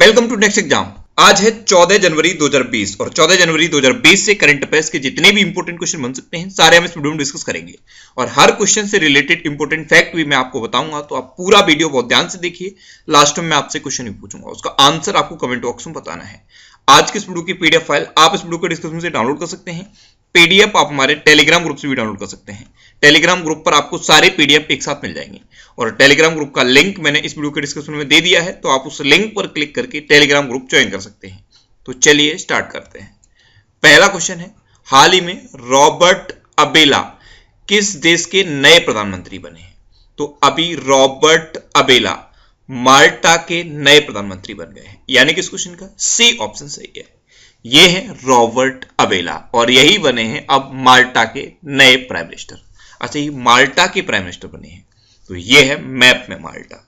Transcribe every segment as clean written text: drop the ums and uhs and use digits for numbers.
Welcome to next exam. आज है 14 जनवरी 2020 और 14 जनवरी 2020 से करंट अफेयर्स के जितने भी इंपोर्टेंट क्वेश्चन बन सकते हैं सारे हम इस वीडियो में डिस्कस करेंगे और हर क्वेश्चन से रिलेटेड इंपोर्टेंट फैक्ट भी मैं आपको बताऊंगा। तो आप पूरा वीडियो बहुत ध्यान से देखिए। लास्ट में मैं आपसे क्वेश्चन भी पूछूंगा, उसका आंसर आपको कमेंट बॉक्स में बताना है। आज की इस वीडियो की पीडीएफ फाइल आप इस वीडियो के डिस्क्रिप्शन से डाउनलोड कर सकते हैं। पीडीएफ आप हमारे टेलीग्राम ग्रुप से भी डाउनलोड कर सकते हैं। टेलीग्राम ग्रुप पर आपको सारे पीडीएफ एक साथ मिल जाएंगे और टेलीग्राम ग्रुप का लिंक मैंने इस वीडियो के डिस्क्रिप्शन में दे दिया है, तो आप उस लिंक पर क्लिक करके टेलीग्राम ग्रुप ज्वाइन कर सकते हैं। तो चलिए स्टार्ट करते हैं। पहला क्वेश्चन है, हाल ही में रॉबर्ट अबेला किस देश के नए प्रधानमंत्री बने हैं? तो अभी रॉबर्ट अबेला माल्टा के नए प्रधानमंत्री बन गए हैं, यानी कि इस क्वेश्चन का सी ऑप्शन सही है। ये है रॉबर्ट अबेला और यही बने हैं अब माल्टा के नए प्राइम मिनिस्टर। अच्छा, ये माल्टा के प्राइम मिनिस्टर बने हैं, तो ये है मैप में माल्टा।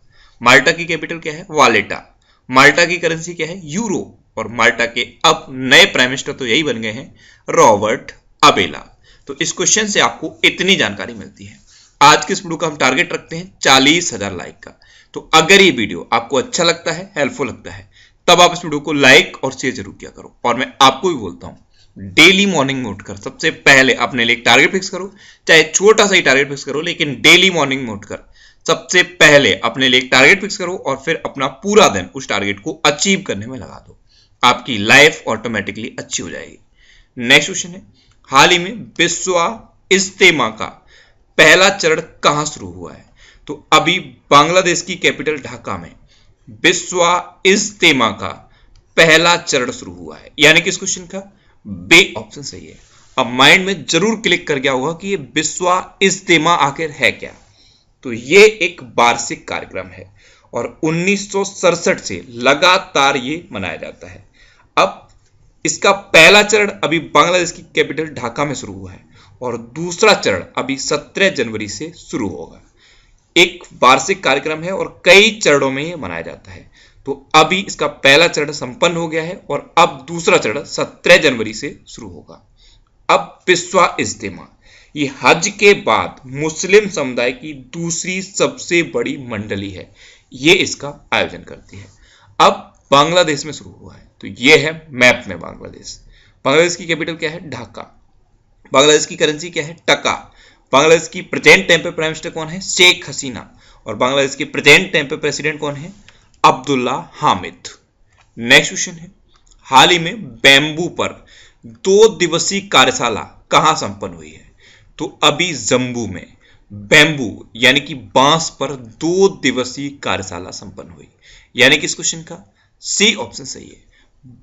माल्टा की कैपिटल क्या है? वालेटा। माल्टा की करेंसी क्या है? यूरो। और माल्टा के अब नए प्राइम मिनिस्टर तो यही बन गए हैं रॉबर्ट अबेला। तो इस क्वेश्चन से आपको इतनी जानकारी मिलती है। आज के इस वीडियो का हम टारगेट रखते हैं 40,000 लाइक का। तो अगर ये वीडियो आपको अच्छा लगता है, हेल्पफुल लगता है, तब आप इस वीडियो को लाइक और शेयर जरूर किया करो। और मैं आपको भी बोलता हूं, डेली मॉर्निंग में उठकर सबसे पहले अपने लिए एक टारगेट फिक्स करो, चाहे छोटा सा ही टारगेट फिक्स करो, लेकिन डेली मॉर्निंग में उठकर सबसे पहले अपने लिए एक टारगेट फिक्स करो और फिर अपना पूरा दिन उस टारगेट को अचीव करने में लगा दो। आपकी लाइफ ऑटोमेटिकली अच्छी हो जाएगी। नेक्स्ट क्वेश्चन है, हाल ही में विश्व इज्तिमा का पहला चरण कहां शुरू हुआ है? तो अभी बांग्लादेश की कैपिटल ढाका में विश्व इज्तिमा का पहला चरण शुरू हुआ है, यानी कि इस क्वेश्चन का बी ऑप्शन सही है। अब माइंड में जरूर क्लिक कर गया होगा कि ये विश्व इज्तिमा आखिर है क्या। तो ये एक वार्षिक कार्यक्रम है और 1967 से लगातार ये मनाया जाता है। अब इसका पहला चरण अभी बांग्लादेश की कैपिटल ढाका में शुरू हुआ है और दूसरा चरण अभी 17 जनवरी से शुरू होगा। एक वार्षिक कार्यक्रम है और कई चरणों में यह मनाया जाता है। तो अभी इसका पहला चरण संपन्न हो गया है और अब दूसरा चरण 17 जनवरी से शुरू होगा। अब विश्व इज्तिमा ये हज के बाद मुस्लिम समुदाय की दूसरी सबसे बड़ी मंडली है, ये इसका आयोजन करती है। अब बांग्लादेश में शुरू हुआ है, तो ये है मैप में बांग्लादेश। बांग्लादेश की कैपिटल क्या है? ढाका। बांग्लादेश की करेंसी क्या है? टका। बांग्लादेश की प्रेजेंट टाइम पे प्राइम मिनिस्टर कौन है? शेख हसीना। और बांग्लादेश के प्रेजेंट टाइम पे प्रेसिडेंट कौन है? अब्दुल्ला हामिद। नेक्स्ट क्वेश्चन है, हाल ही में बैम्बू पर 2 दिवसीय कार्यशाला कहां संपन्न हुई है? तो अभी जम्मू में बैम्बू यानी कि बांस पर 2 दिवसीय कार्यशाला संपन्न हुई, यानी कि इस क्वेश्चन का सी ऑप्शन सही है।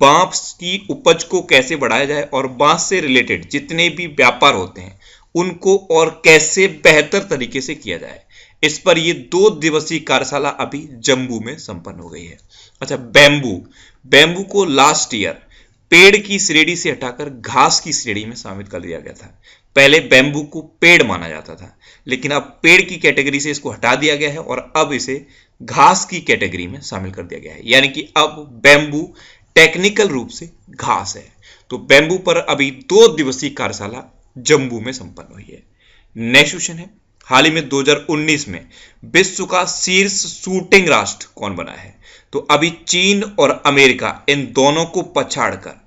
बांस की उपज को कैसे बढ़ाया जाए और बांस से रिलेटेड जितने भी व्यापार होते हैं उनको और कैसे बेहतर तरीके से किया जाए, इस पर ये 2 दिवसीय कार्यशाला अभी जम्मू में संपन्न हो गई है। अच्छा, बैम्बू को लास्ट ईयर पेड़ की श्रेणी से हटाकर घास की श्रेणी में शामिल कर दिया गया था। पहले बैम्बू को पेड़ माना जाता था, लेकिन अब पेड़ की कैटेगरी से इसको हटा दिया गया है और अब इसे घास की कैटेगरी में शामिल कर दिया गया है, यानी कि अब बैम्बू टेक्निकल रूप से घास है। तो बैम्बू पर अभी 2 दिवसीय कार्यशाला जम्मू में संपन्न हुई है। नेक्स्ट क्वेश्चन है, हाल ही में 2019 में विश्व का शीर्ष शूटिंग राष्ट्र कौन बना है? तो अभी चीन और अमेरिका इन दोनों को पछाड़कर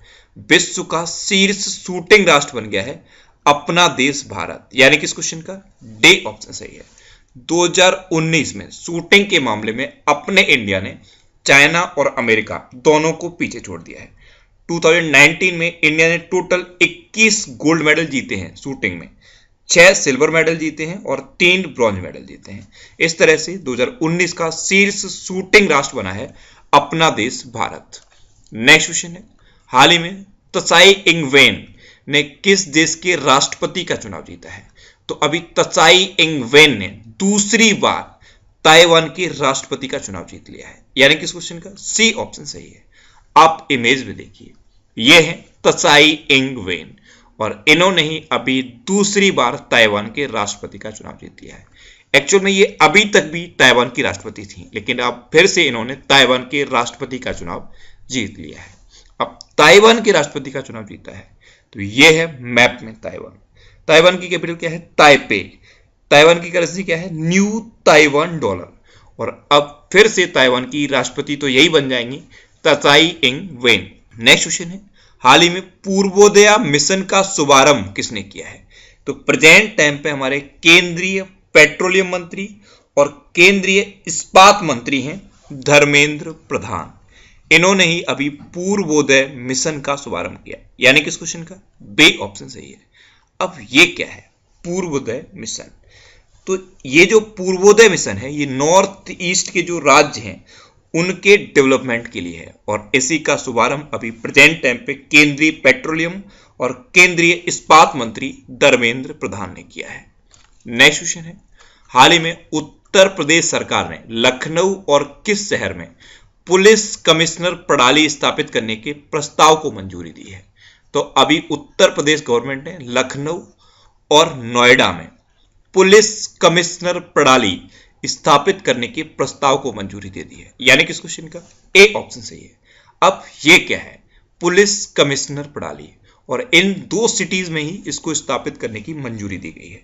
विश्व का शीर्ष शूटिंग राष्ट्र बन गया है अपना देश भारत, यानी कि इस क्वेश्चन का डी ऑप्शन सही है। 2019 में शूटिंग के मामले में अपने इंडिया ने चाइना और अमेरिका दोनों को पीछे छोड़ दिया है। 2019 में इंडिया ने टोटल 21 गोल्ड मेडल जीते हैं शूटिंग में, 6 सिल्वर मेडल जीते हैं और 3 ब्रॉन्ज मेडल जीते हैं। इस तरह से 2019 का शीर्ष शूटिंग राष्ट्र बना है अपना देश भारत। नेक्स्ट क्वेश्चन है, हाल ही में त्साई इंग वेन ने किस देश के राष्ट्रपति का चुनाव जीता है? तो अभी त्साई इंग वेन ने दूसरी बार ताइवान के राष्ट्रपति का चुनाव जीत लिया है, यानी कि इस क्वेश्चन का सी ऑप्शन सही है। आप इमेज में देखिए, ये है त्साई इंग वेन और इन्होंने ही अभी दूसरी बार ताइवान के राष्ट्रपति का चुनाव जीत लिया है। एक्चुअल में ये अभी तक भी ताइवान की राष्ट्रपति थी, लेकिन अब फिर से इन्होंने ताइवान के राष्ट्रपति का चुनाव जीत लिया है। अब ताइवान के राष्ट्रपति का चुनाव जीता है, तो ये है मैप में ताइवान। ताइवान की कैपिटल क्या है? ताइपे। ताइवान की करेंसी क्या है? New Taiwan dollar. और अब फिर से ताइवान की राष्ट्रपति तो यही बन जाएंगी Tsai Ing Wen. Next question है, हाल ही में पूर्वोदय मिशन का शुभारंभ किसने किया है? तो प्रेजेंट टाइम पे हमारे केंद्रीय पेट्रोलियम मंत्री और केंद्रीय इस्पात मंत्री हैं धर्मेंद्र प्रधान। इन्होंने ही अभी पूर्वोदय मिशन का शुभारंभ किया। यानी कि इस क्वेश्चन का बी ऑप्शन सही है। अब ये क्या है पूर्वोदय मिशन? तो ये जो पूर्वोदय मिशन है ये नॉर्थ ईस्ट के जो राज्य हैं उनके डेवलपमेंट के लिए है और इसी का शुभारंभ अभी प्रेजेंट टाइम पे केंद्रीय पेट्रोलियम और केंद्रीय इस्पात मंत्री धर्मेंद्र प्रधान ने किया है। नेक्स्ट क्वेश्चन है, हाल ही में उत्तर प्रदेश सरकार ने लखनऊ और किस शहर में पुलिस कमिश्नर प्रणाली स्थापित करने के प्रस्ताव को मंजूरी दी है? तो अभी उत्तर प्रदेश गवर्नमेंट ने लखनऊ और नोएडा में पुलिस कमिश्नर प्रणाली स्थापित करने के प्रस्ताव को मंजूरी दे दी है। यानी कि इस क्वेश्चन का ए ऑप्शन सही है। अब ये क्या है पुलिस कमिश्नर प्रणाली, और इन दो सिटीज में ही इसको स्थापित करने की मंजूरी दी गई है।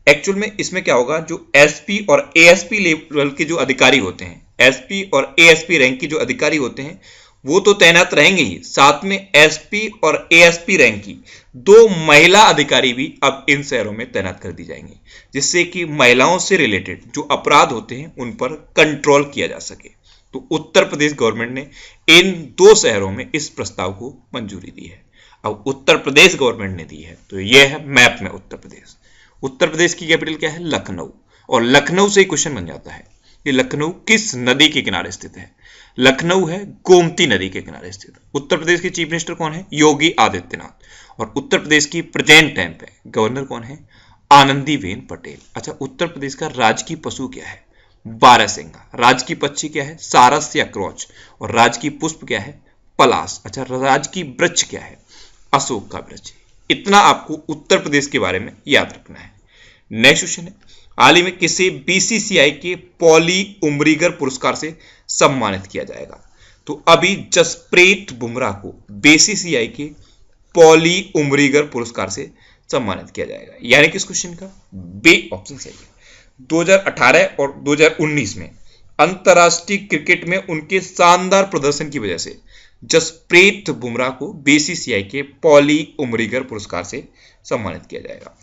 एक्चुअल में इसमें क्या होगा, जो एसपी और एएसपी लेवल के जो अधिकारी होते हैं, एसपी और एएसपी रैंक के जो अधिकारी होते हैं वो तो तैनात रहेंगे ही, साथ में एसपी और एएसपी रैंक की 2 महिला अधिकारी भी अब इन शहरों में तैनात कर दी जाएंगी, जिससे कि महिलाओं से रिलेटेड जो अपराध होते हैं उन पर कंट्रोल किया जा सके। तो उत्तर प्रदेश गवर्नमेंट ने इन 2 शहरों में इस प्रस्ताव को मंजूरी दी है। अब उत्तर प्रदेश गवर्नमेंट ने दी है तो यह है मैप में उत्तर प्रदेश। उत्तर प्रदेश की कैपिटल क्या है? लखनऊ। और लखनऊ से क्वेश्चन बन जाता है कि लखनऊ किस नदी के किनारे स्थित है? लखनऊ है गोमती नदी के किनारे स्थित। उत्तर प्रदेश के चीफ मिनिस्टर कौन है? योगी आदित्यनाथ। और उत्तर प्रदेश की प्रेजेंट टाइम पे गवर्नर कौन है? आनंदीबेन पटेल। अच्छा, उत्तर प्रदेश का राजकीय पशु क्या है? बारहसिंगा। राजकीय पक्षी क्या है? सारस या क्रोच। और राजकीय पुष्प क्या है? पलाश। अच्छा, राजकीय वृक्ष क्या है? अशोक का वृक्ष। इतना आपको उत्तर प्रदेश के बारे में याद रखना है। नेक्स्ट क्वेश्चन है, हाल ही में किसे बीसीसीआई के पॉली उमरीगर पुरस्कार से सम्मानित किया जाएगा? तो अभी जसप्रीत बुमराह को बीसीसीआई के पॉली उमरीगर पुरस्कार से सम्मानित किया जाएगा। यानी कि इस क्वेश्चन का बी ऑप्शन सही है। 2018 और 2019 में अंतरराष्ट्रीय क्रिकेट में उनके शानदार प्रदर्शन की वजह से जसप्रीत बुमराह को बीसीसीआई के पॉली उमरीगर पुरस्कार से सम्मानित किया जाएगा।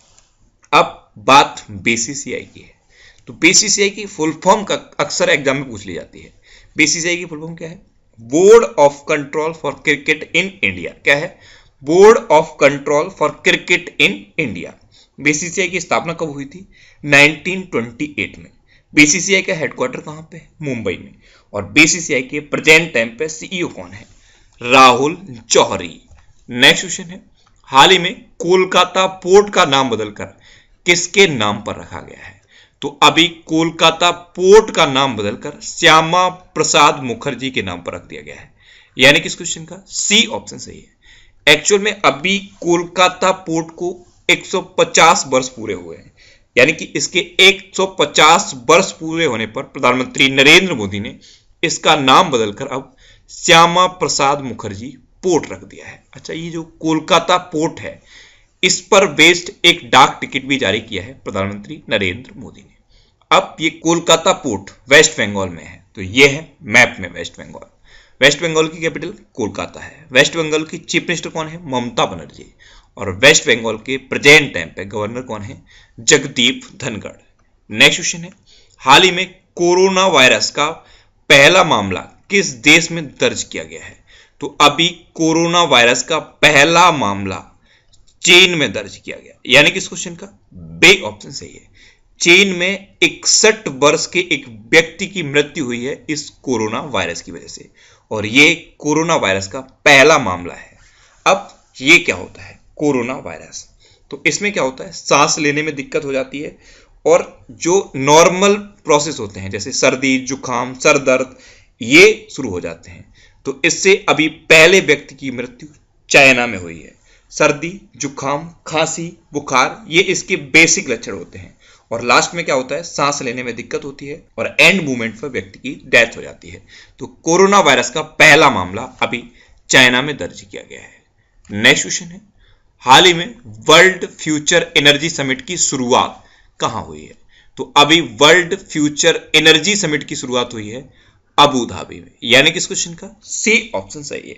अब बात बीसीसीआई की है, तो बीसीसीआई की फुल फॉर्म का अक्सर एग्जाम में पूछ ली जाती है। बीसीसीआई की फुल फॉर्म क्या है? Board of control for cricket in India. क्या है? Board of control for cricket in India. BCCI की स्थापना कब हुई थी? 1928 में। बीसीसीआई का हेडक्वार्टर कहां पे है? मुंबई में। और बीसीसीआई के प्रेजेंट टाइम पे सीईओ कौन है? राहुल जौहरी। नेक्स्ट क्वेश्चन है, हाल ही में कोलकाता पोर्ट का नाम बदलकर किसके नाम पर रखा गया है? तो अभी कोलकाता पोर्ट का नाम बदलकर श्यामा प्रसाद मुखर्जी के नाम पर रख दिया गया है। यानी कि इस क्वेश्चन का सी ऑप्शन सही है। एक्चुअल में अभी कोलकाता पोर्ट को 150 वर्ष पूरे हुए हैं। यानी कि इसके 150 वर्ष पूरे होने पर प्रधानमंत्री नरेंद्र मोदी ने इसका नाम बदलकर अब श्यामा प्रसाद मुखर्जी पोर्ट रख दिया है। अच्छा, ये जो कोलकाता पोर्ट है इस पर बेस्ड एक डाक टिकट भी जारी किया है प्रधानमंत्री नरेंद्र मोदी ने। अब ये कोलकाता पोर्ट वेस्ट बंगाल में है, तो ये है मैप में वेस्ट बंगाल। वेस्ट बंगाल की कैपिटल कोलकाता है। वेस्ट बंगाल की चीफ मिनिस्टर कौन है? ममता बनर्जी। और वेस्ट बंगाल के प्रेजेंट टाइम पे गवर्नर कौन है? जगदीप धनखड़। नेक्स्ट क्वेश्चन है, हाल ही में कोरोना वायरस का पहला मामला किस देश में दर्ज किया गया है? तो अभी कोरोना वायरस का पहला मामला चीन में दर्ज किया गया। यानी कि इस क्वेश्चन का बी ऑप्शन सही है। चीन में 61 वर्ष के एक व्यक्ति की मृत्यु हुई है इस कोरोना वायरस की वजह से, और ये कोरोना वायरस का पहला मामला है। अब ये क्या होता है कोरोना वायरस? तो इसमें क्या होता है, सांस लेने में दिक्कत हो जाती है, और जो नॉर्मल प्रोसेस होते हैं जैसे सर्दी, जुकाम, सर दर्द, ये शुरू हो जाते हैं। तो इससे अभी पहले व्यक्ति की मृत्यु चाइना में हुई है। सर्दी, जुकाम, खांसी, बुखार, ये इसके बेसिक लक्षण होते हैं, और लास्ट में क्या होता है, सांस लेने में दिक्कत होती है और एंड मूवमेंट पर व्यक्ति की डेथ हो जाती है। तो कोरोना वायरस का पहला मामला अभी चाइना में दर्ज किया गया है। नेक्स्ट क्वेश्चन है, हाल ही में वर्ल्ड फ्यूचर एनर्जी समिट की शुरुआत कहां हुई है? तो अभी वर्ल्ड फ्यूचर एनर्जी समिट की शुरुआत हुई है अबू धाबी में। यानी कि इस क्वेश्चन का सी ऑप्शन सही है।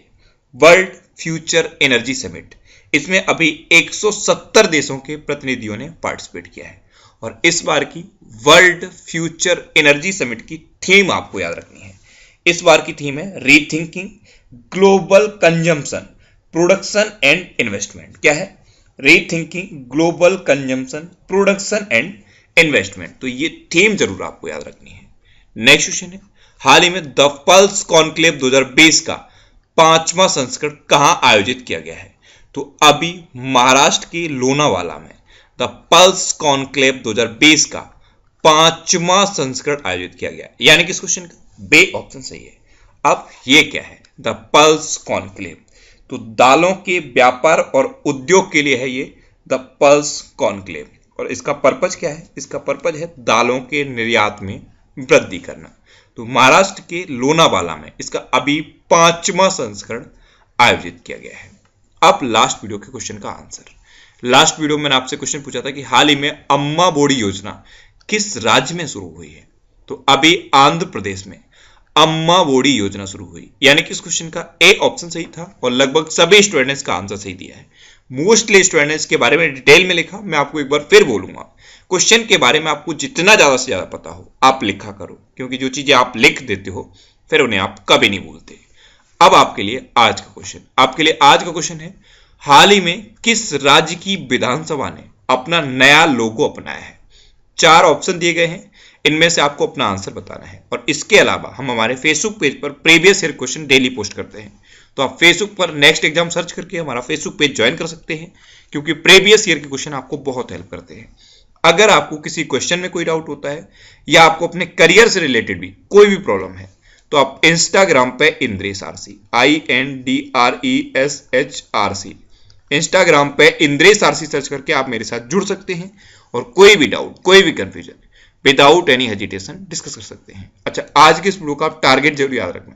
वर्ल्ड फ्यूचर एनर्जी समिट, इसमें अभी 170 देशों के प्रतिनिधियों ने पार्टिसिपेट किया है और इस बार की वर्ल्ड फ्यूचर एनर्जी समिट की थीम आपको याद रखनी है। इस बार की थीम है rethinking global consumption, production and investment. क्या है? Rethinking global consumption, production and investment. तो ये थीम जरूर आपको याद रखनी है। नेक्स्ट क्वेश्चन है, हाल ही में द पल्स कॉन्क्लेव 2020 का 5वां संस्करण कहां आयोजित किया गया है? तो अभी महाराष्ट्र के लोनावाला में द पल्स कॉन्क्लेव 2020 का 5वां संस्करण आयोजित किया गया। यानी कि इस क्वेश्चन का बी ऑप्शन सही है। अब ये क्या है? द पल्स कॉन्क्लेव, तो दालों के व्यापार और उद्योग के लिए है ये द पल्स कॉन्क्लेव। और इसका पर्पज क्या है? इसका पर्पज है दालों के निर्यात में वृद्धि करना। तो महाराष्ट्र के लोनावाला में इसका अभी 5वां संस्करण आयोजित किया गया है। अब लास्ट वीडियो के क्वेश्चन का आंसर। लास्ट वीडियो में मैंने आपसे क्वेश्चन पूछा था कि हाल ही में अम्मा बोडी योजना किस राज्य में शुरू हुई है? तो अभी आंध्र प्रदेश में अम्मा बोडी योजना शुरू हुई। यानी कि इस क्वेश्चन का ए ऑप्शन सही था और लगभग सभी स्टूडेंट्स का आंसर सही दिया है। मोस्टली स्टूडेंट्स के बारे में डिटेल में लिखा, मैं आपको एक बार फिर बोलूंगा, क्वेश्चन के बारे में आपको जितना ज्यादा से ज्यादा पता हो आप लिखा करो, क्योंकि जो चीजें आप लिख देते हो फिर उन्हें आप कभी नहीं भूलते। अब आपके लिए आज का क्वेश्चन, आपके लिए आज का क्वेश्चन है, हाल ही में किस राज्य की विधानसभा ने अपना नया लोगो अपनाया है? 4 ऑप्शन दिए गए हैं, इनमें से आपको अपना आंसर बताना है। और इसके अलावा हम हमारे फेसबुक पेज पर previous year question daily post करते हैं, तो आप फेसबुक पर नेक्स्ट एग्जाम सर्च करके हमारा फेसबुक पेज ज्वाइन कर सकते हैं, क्योंकि प्रीवियस ईयर के क्वेश्चन आपको बहुत हेल्प करते हैं। अगर आपको किसी क्वेश्चन में कोई डाउट होता है या आपको अपने करियर से रिलेटेड भी कोई भी प्रॉब्लम है, तो आप इंस्टाग्राम पे इंद्रेश आरसी, INDRESHRC, इंस्टाग्राम पे इंद्रेश आरसी सर्च करके आप मेरे साथ जुड़ सकते हैं और कोई भी डाउट, कोई भी confusion without any hesitation discuss कर सकते हैं। अच्छा, आज के इस वीडियो का आप टारगेट जरूर याद रखना।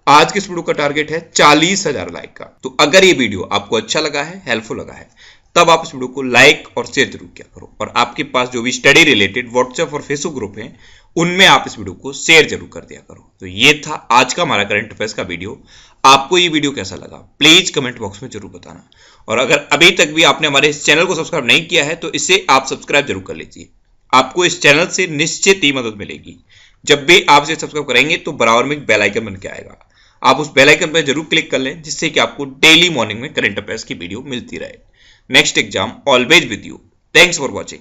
आज के इस वीडियो का टारगेट है 40,000 लाइक का। तो अगर ये वीडियो आपको अच्छा लगा है, हेल्पफुल लगा है, तब आप इस वीडियो को लाइक और शेयर जरूर किया करो। और आपके पास जो भी स्टडी रिलेटेड व्हाट्सएप और फेसबुक ग्रुप हैं, उनमें आप इस वीडियो को शेयर जरूर कर दिया करो। तो ये था आज का हमारा करंट अफेयर्स का वीडियो। आपको ये वीडियो कैसा लगा प्लीज कमेंट बॉक्स में जरूर बताना। और अगर अभी तक भी आपने हमारे इस चैनल को सब्सक्राइब नहीं किया है तो इसे आप सब्सक्राइब जरूर कर लीजिए। आपको इस चैनल से निश्चित ही मदद मिलेगी। जब भी आप इसे सब्सक्राइब करेंगे तो बराबर में एक बेल आइकन बन के आएगा, आप उस बेल आइकन पर जरूर क्लिक कर लें, जिससे कि आपको डेली मॉर्निंग में करंट अफेयर्स की वीडियो मिलती रहे। Next exam always with you. Thanks for watching.